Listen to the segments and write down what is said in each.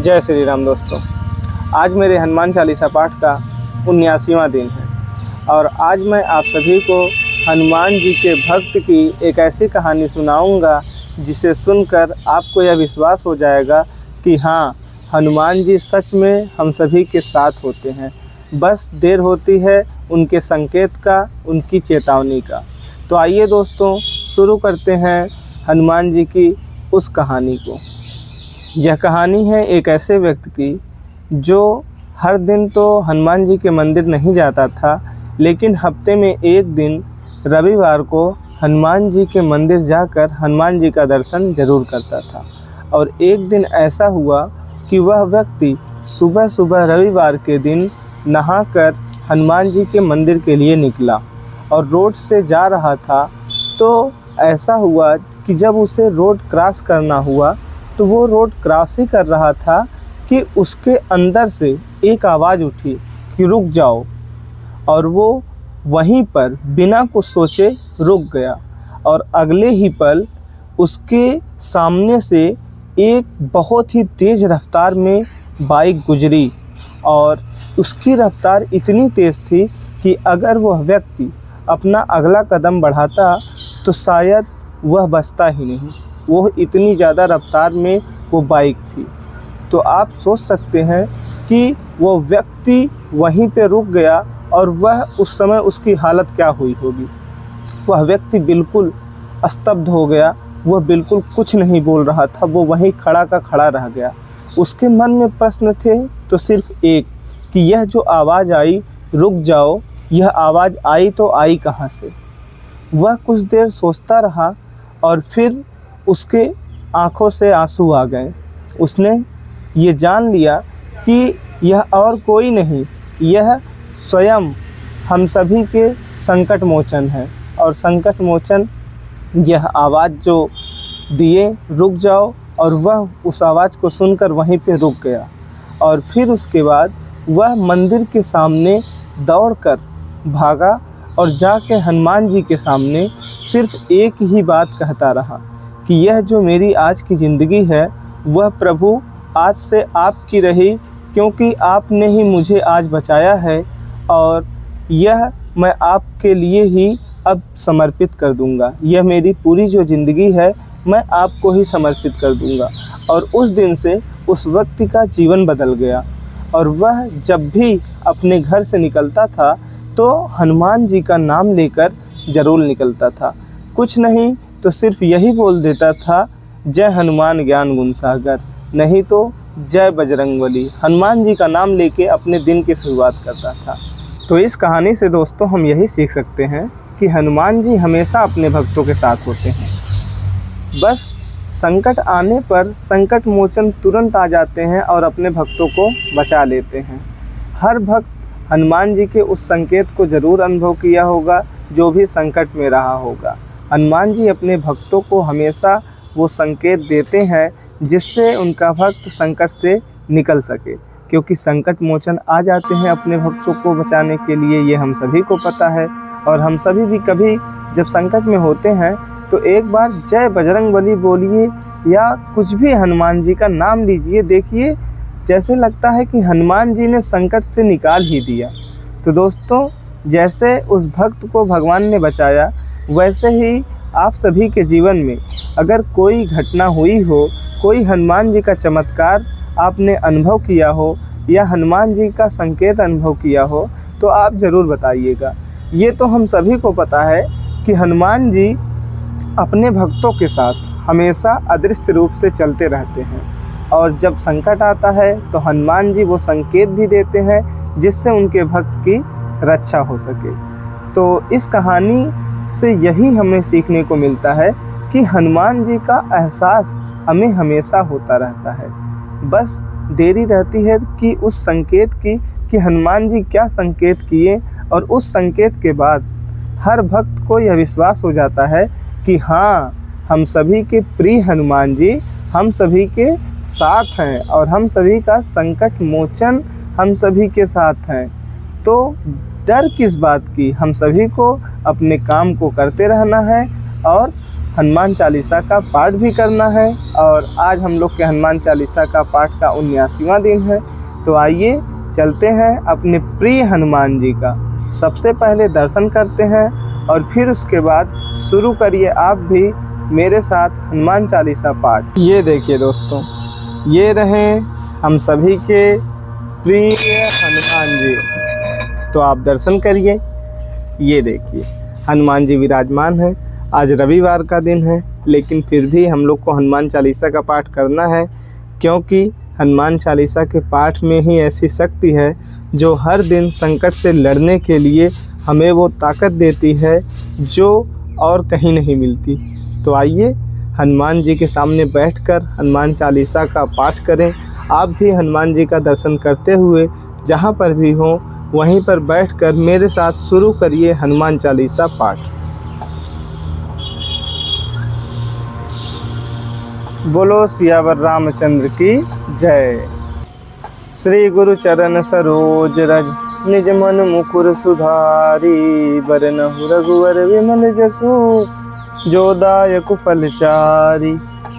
जय श्री राम दोस्तों। आज मेरे हनुमान चालीसा पाठ का 79वां दिन है और आज मैं आप सभी को हनुमान जी के भक्त की एक ऐसी कहानी सुनाऊंगा जिसे सुनकर आपको यह विश्वास हो जाएगा कि हाँ, हनुमान जी सच में हम सभी के साथ होते हैं। बस देर होती है उनके संकेत का, उनकी चेतावनी का। तो आइए दोस्तों, शुरू करते हैं हनुमान जी की उस कहानी को। यह कहानी है एक ऐसे व्यक्ति की जो हर दिन तो हनुमान जी के मंदिर नहीं जाता था, लेकिन हफ्ते में एक दिन रविवार को हनुमान जी के मंदिर जाकर हनुमान जी का दर्शन जरूर करता था। और एक दिन ऐसा हुआ कि वह व्यक्ति सुबह सुबह रविवार के दिन नहाकर हनुमान जी के मंदिर के लिए निकला और रोड से जा रहा था। तो ऐसा हुआ कि जब उसे रोड क्रॉस करना हुआ तो वो रोड क्रॉस ही कर रहा था कि उसके अंदर से एक आवाज़ उठी कि रुक जाओ, और वो वहीं पर बिना कुछ सोचे रुक गया। और अगले ही पल उसके सामने से एक बहुत ही तेज़ रफ्तार में बाइक गुजरी और उसकी रफ्तार इतनी तेज़ थी कि अगर वह व्यक्ति अपना अगला कदम बढ़ाता तो शायद वह बचता ही नहीं। वो इतनी ज़्यादा रफ्तार में वो बाइक थी। तो आप सोच सकते हैं कि वो व्यक्ति वहीं पे रुक गया और वह उस समय उसकी हालत क्या हुई होगी। वह व्यक्ति बिल्कुल स्तब्ध हो गया, वह बिल्कुल कुछ नहीं बोल रहा था, वो वहीं खड़ा का खड़ा रह गया। उसके मन में प्रश्न थे तो सिर्फ एक कि यह जो आवाज़ आई रुक जाओ, यह आवाज़ आई तो आई कहाँ से। वह कुछ देर सोचता रहा और फिर उसके आँखों से आंसू आ गए। उसने ये जान लिया कि यह और कोई नहीं, यह स्वयं हम सभी के संकट मोचन है। और संकट मोचन यह आवाज़ जो दिए रुक जाओ, और वह उस आवाज़ को सुनकर वहीं पे रुक गया। और फिर उसके बाद वह मंदिर के सामने दौड़कर भागा और जाके हनुमान जी के सामने सिर्फ एक ही बात कहता रहा कि यह जो मेरी आज की ज़िंदगी है वह प्रभु आज से आपकी रही, क्योंकि आपने ही मुझे आज बचाया है और यह मैं आपके लिए ही अब समर्पित कर दूंगा। यह मेरी पूरी जो ज़िंदगी है मैं आपको ही समर्पित कर दूंगा। और उस दिन से उस व्यक्ति का जीवन बदल गया और वह जब भी अपने घर से निकलता था तो हनुमान जी का नाम लेकर ज़रूर निकलता था। कुछ नहीं तो सिर्फ यही बोल देता था, जय हनुमान ज्ञान गुण सागर, नहीं तो जय बजरंगबली। हनुमान जी का नाम लेके अपने दिन की शुरुआत करता था। तो इस कहानी से दोस्तों हम यही सीख सकते हैं कि हनुमान जी हमेशा अपने भक्तों के साथ होते हैं। बस संकट आने पर संकट मोचन तुरंत आ जाते हैं और अपने भक्तों को बचा लेते हैं। हर भक्त हनुमान जी के उस संकेत को ज़रूर अनुभव किया होगा जो भी संकट में रहा होगा। हनुमान जी अपने भक्तों को हमेशा वो संकेत देते हैं जिससे उनका भक्त संकट से निकल सके, क्योंकि संकट मोचन आ जाते हैं अपने भक्तों को बचाने के लिए, ये हम सभी को पता है। और हम सभी भी कभी जब संकट में होते हैं तो एक बार जय बजरंगबली बोलिए या कुछ भी हनुमान जी का नाम लीजिए, देखिए जैसे लगता है कि हनुमान जी ने संकट से निकाल ही दिया। तो दोस्तों, जैसे उस भक्त को भगवान ने बचाया, वैसे ही आप सभी के जीवन में अगर कोई घटना हुई हो, कोई हनुमान जी का चमत्कार आपने अनुभव किया हो या हनुमान जी का संकेत अनुभव किया हो तो आप ज़रूर बताइएगा। ये तो हम सभी को पता है कि हनुमान जी अपने भक्तों के साथ हमेशा अदृश्य रूप से चलते रहते हैं, और जब संकट आता है तो हनुमान जी वो संकेत भी देते हैं जिससे उनके भक्त की रक्षा हो सके। तो इस कहानी से यही हमें सीखने को मिलता है कि हनुमान जी का एहसास हमें हमेशा होता रहता है। बस देरी रहती है कि उस संकेत की कि हनुमान जी क्या संकेत किए, और उस संकेत के बाद हर भक्त को यह विश्वास हो जाता है कि हाँ, हम सभी के प्रिय हनुमान जी हम सभी के साथ हैं और हम सभी का संकट मोचन हम सभी के साथ हैं। तो डर किस बात की, हम सभी को अपने काम को करते रहना है और हनुमान चालीसा का पाठ भी करना है। और आज हम लोग के हनुमान चालीसा का पाठ का 79वां दिन है। तो आइए चलते हैं अपने प्रिय हनुमान जी का सबसे पहले दर्शन करते हैं और फिर उसके बाद शुरू करिए आप भी मेरे साथ हनुमान चालीसा पाठ। ये देखिए दोस्तों, ये रहे हम सभी के प्रिय हनुमान जी। तो आप दर्शन करिए। ये देखिए हनुमान जी विराजमान हैं। आज रविवार का दिन है, लेकिन फिर भी हम लोग को हनुमान चालीसा का पाठ करना है, क्योंकि हनुमान चालीसा के पाठ में ही ऐसी शक्ति है जो हर दिन संकट से लड़ने के लिए हमें वो ताकत देती है जो और कहीं नहीं मिलती। तो आइए हनुमान जी के सामने बैठकर हनुमान चालीसा का पाठ करें। आप भी हनुमान जी का दर्शन करते हुए जहाँ पर भी हों वहीं पर बैठकर मेरे साथ शुरू करिए हनुमान चालीसा पाठ। बोलो सियावर रामचंद्र की जय। श्री गुरु चरण सरोज रज निज मन मुकुर सुधारी, बरनहु रघुवर विमल जसु जो दायक फलचारी।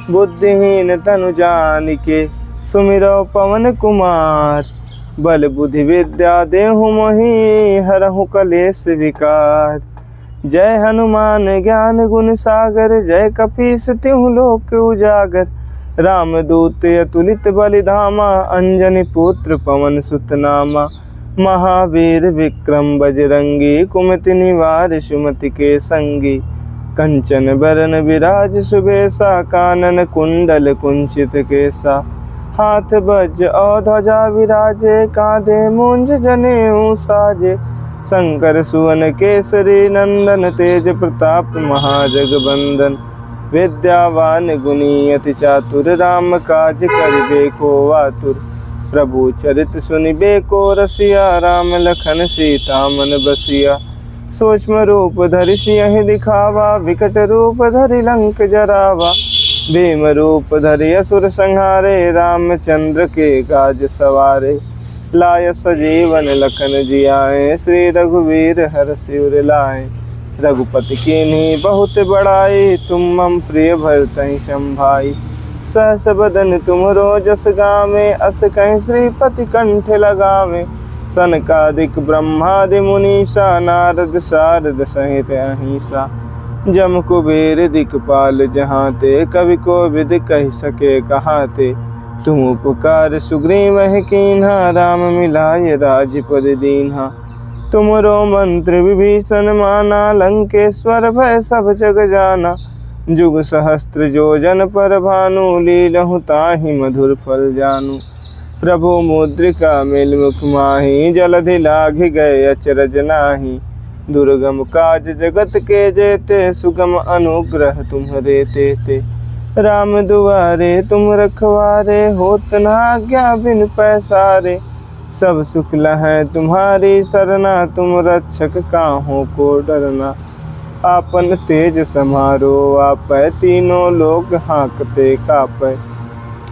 बुद्धिहीन तनु जानिके सुमिरो पवन कुमार, बल बुद्धि विद्या देहु मोहि हरहु कलेश विकार। जय हनुमान ज्ञान गुण सागर, जय कपीस तिहुँ लोक उजागर। रामदूत अतुलित बलि धामा, अंजनी पुत्र पवन सुत नामा। महावीर विक्रम बजरंगी, कुमति निवार सुमति के संगी। कंचन बरन विराज सुबेसा, कानन कुंडल कुंचित केसा। हाथ वज्र और ध्वजा विराजे, कांधे मूंज जनेऊ साजे। शंकर सुवन केसरी नंदन, तेज प्रताप महाजगबंदन। विद्यावान गुणी अति चातुर, राम काज करिबे को आतुर। प्रभु चरित सुनिबे को रसिया, राम लखन सीता मन बसिया। सूक्ष्म रूप धरि सियहि दिखावा, विकट रूप धरि लंक जरावा। भीम रूप धरि असुर संहारे, रामचंद्र के काज सवारे। लाय सजीवन लखन जियाए, श्री रघुवीर हरषि उर लाए। रघुपति कीन्ही बहुत बड़ाई, तुम मम प्रिय भरतहि संभाई। सहस बदन तुमरो जस गावें, अस कहीं श्रीपति कंठ लगावें। सनकादिक ब्रह्मादि मुनीसा, नारद सारद सहित अहिंसा। जम कुबेर दिक्पाल जहाँते, कवि को विद कह सके कहाते। तुम उपकार सुग्रीवहि कीन्हा, राम मिलाय राजपद दीन्हा। तुमरो मंत्र विभीषण माना, लंकेश्वर भय सब जग जाना। जुग सहस्त्र योजन पर भानु, लीलहु ताहि मधुर फल जानू। प्रभु मुद्रिका मेल मुख माहि, जलधि लाघि गए अचरज नाही। दुर्गम काज जगत के जेते, सुगम अनुग्रह तुम्हरे तेते। राम दुआरे तुम रखवारे, होत न आज्ञा बिन पैसारे। सब सुख लहै तुम्हारी सरना, तुम रक्षक काहू को डरना। आपन तेज समारो आपै, तीनों लोग हाँकते कापै।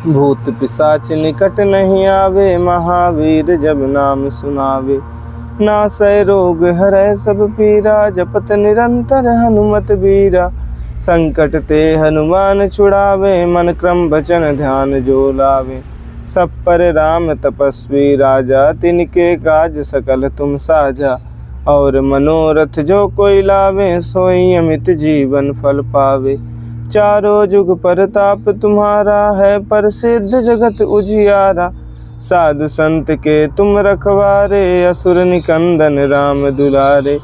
भूत पिशाच निकट नहीं आवे, महावीर जब नाम सुनावे। नासै रोग हरै सब पीरा, जपत निरंतर हनुमत बीरा। संकट ते हनुमान छुड़ावे, मन क्रम वचन ध्यान जो लावे। सब पर राम तपस्वी राजा, तिनके काज सकल तुम साजा। और मनोरथ जो कोई लावे, सोई अमित जीवन फल पावे। चारों जुग परताप तुम्हारा है, प्रसिद्ध जगत उजियारा। साधु संत के तुम रखवारे, असुर निकंदन राम दुलारे।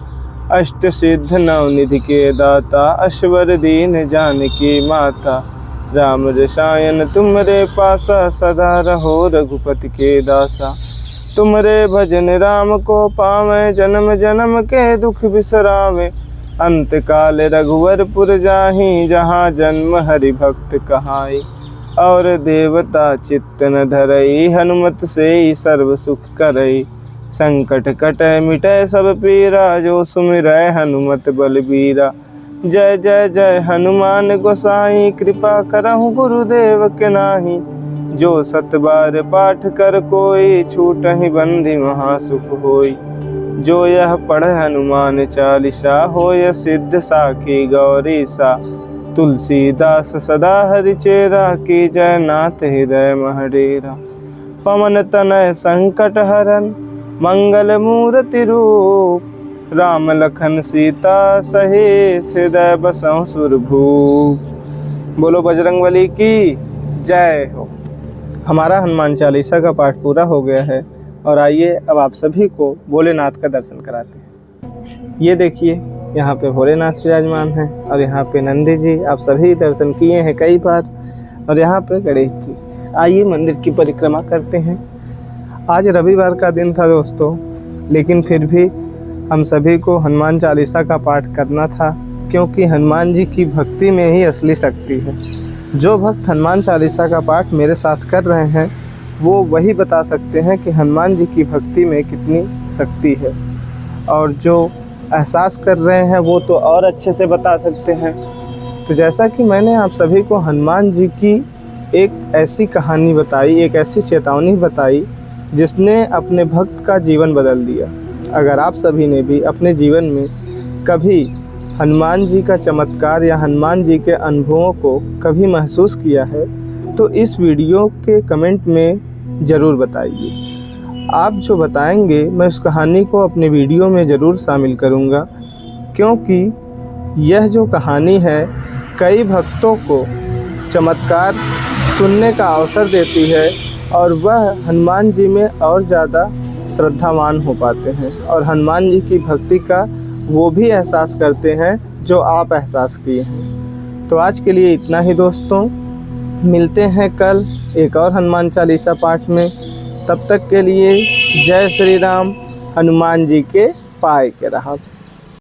अष्ट सिद्ध नवनिधि के दाता, अश्वर दीन जानकी माता। राम रसायन तुमरे पासा, सदा रहो रघुपति के दासा। तुमरे भजन राम को पावे, जन्म जन्म के दुख बिसरावे। अंत काल रघुवरपुर जाहि, जहाँ जन्म हरि भक्त कहाई। और देवता चित्त न धरई, हनुमत से ही सर्व सुख करई। संकट कटै मिटै सब पीरा, जो सुमिरै हनुमत बलबीरा। जय जय जय हनुमान गोसाई, कृपा करहु गुरुदेव के नाही। जो सत बार पाठ कर कोई, छूटहि बंधि महासुख होई। जो यह पढ़ हनुमान चालीसा, होय सिद्ध साखी गौरीसा। तुलसीदास सदा हरिचेरा, की जय नाथ हृदय महडेरा। पवन तनय संकट हरन, मंगल मूर्ति रूप, राम लखन सीता सहित हृदय बसहु सुरभूप। बोलो बजरंगबली की जय हो। हमारा हनुमान चालीसा का पाठ पूरा हो गया है और आइए अब आप सभी को भोलेनाथ का दर्शन कराते हैं। ये देखिए, यहाँ पे भोलेनाथ विराजमान हैं और यहाँ पे नंदी जी, आप सभी दर्शन किए हैं कई बार, और यहाँ पे गणेश जी। आइए मंदिर की परिक्रमा करते हैं। आज रविवार का दिन था दोस्तों, लेकिन फिर भी हम सभी को हनुमान चालीसा का पाठ करना था, क्योंकि हनुमान जी की भक्ति में ही असली शक्ति है। जो भक्त हनुमान चालीसा का पाठ मेरे साथ कर रहे हैं वो वही बता सकते हैं कि हनुमान जी की भक्ति में कितनी शक्ति है, और जो एहसास कर रहे हैं वो तो और अच्छे से बता सकते हैं। तो जैसा कि मैंने आप सभी को हनुमान जी की एक ऐसी कहानी बताई, एक ऐसी चेतावनी बताई जिसने अपने भक्त का जीवन बदल दिया। अगर आप सभी ने भी अपने जीवन में कभी हनुमान जी का चमत्कार या हनुमान जी के अनुभवों को कभी महसूस किया है तो इस वीडियो के कमेंट में ज़रूर बताइए। आप जो बताएंगे मैं उस कहानी को अपने वीडियो में ज़रूर शामिल करूंगा, क्योंकि यह जो कहानी है कई भक्तों को चमत्कार सुनने का अवसर देती है और वह हनुमान जी में और ज़्यादा श्रद्धावान हो पाते हैं और हनुमान जी की भक्ति का वो भी एहसास करते हैं जो आप एहसास किए हैं। तो आज के लिए इतना ही दोस्तों, मिलते हैं कल एक और हनुमान चालीसा पाठ में। तब तक के लिए जय श्री राम, हनुमान जी के पाए के राह।